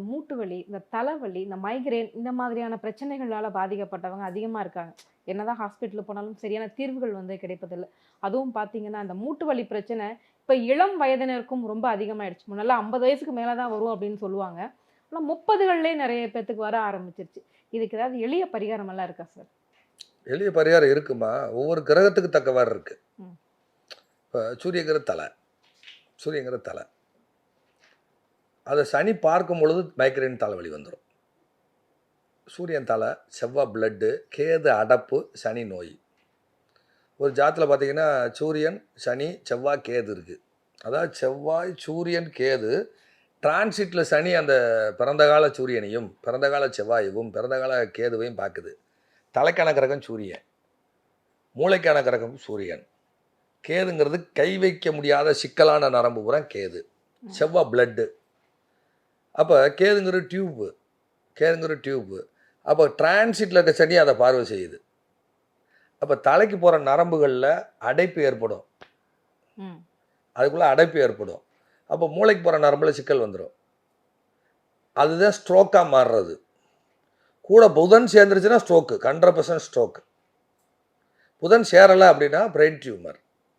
மூட்டு வலி, இந்த தலைவலி, இந்த மைக்ரேன் இந்த மாதிரியான பிரச்சனைகளால பாதிக்கப்பட்டவங்க அதிகமா இருக்காங்க. என்னதான் ஹாஸ்பிட்டல் போனாலும் சரியான தீர்வுகள் கிடைப்பதில்ல. அதுவும் பார்த்தீங்கன்னா, அந்த மூட்டு வலி பிரச்சனை இப்ப இளம் வயதினருக்கும் ரொம்ப அதிகமாயிடுச்சு. முன்னெல்லாம் 50 வயசுக்கு மேல தான் வரும் அப்படின்னு சொல்லுவாங்க. ஆனா 30கள்லயே நெறைய பேத்துக்கு வர ஆரம்பிச்சிருச்சு. இதுக்கு ஏதாவது எளிய பரிகாரம் எல்லாம் இருக்கா சார்? எளிய பரிகாரம் இருக்குமா? ஒவ்வொரு கிரகத்துக்கு தக்கவாறு இருக்கு. ம். இப்ப சூரியங்கிற தலை. சூரியங்கிற தலை. அத சனி பார்க்கும் பொழுது மைக்ரேன் தலைவலி வந்துரும். சூரியன் தலை, செவ்வாய் பிளட்டு, கேது அடப்பு, சனி நோய். ஒரு ஜாதகத்துல பார்த்தீங்கன்னா, சூரியன், சனி, செவ்வாய், கேது இருக்கு. அதாவது செவ்வாய், சூரியன், கேது டிரான்சிட்ல சனி அந்த பிறந்த கால சூரியனையும், பிறந்த கால செவ்வாயையும், பிறந்த கால கேதுவையும் பார்க்குது. தலைக்கான கிரகம் சூரியன். மூளைக்கான கிரகம் சூரியன். கேதுங்கிறது கை வைக்க முடியாத சிக்கலான நரம்பு பூரா கேது. செவ்வாய் பிளட்டு. அப்போ கேதுங்கிற டியூப்பு. கேதுங்கிற டியூப்பு. அப்போ டிரான்சிட்டில் இருக்க சனி அதை பார்வை செய்யுது. அப்போ தலைக்கு போகிற நரம்புகளில் அடைப்பு ஏற்படும். அதுக்குள்ளே அடைப்பு ஏற்படும். அப்போ மூளைக்கு போகிற நரம்பில் சிக்கல் வந்துடும். அதுதான் ஸ்ட்ரோக்காக மாறுறது. கூட புதன் சேர்ந்துருச்சுன்னா ஸ்ட்ரோக்கு, 100% ஸ்ட்ரோக்கு. புதன் சேரலை அப்படின்னா பிரெயின் டியூமர்.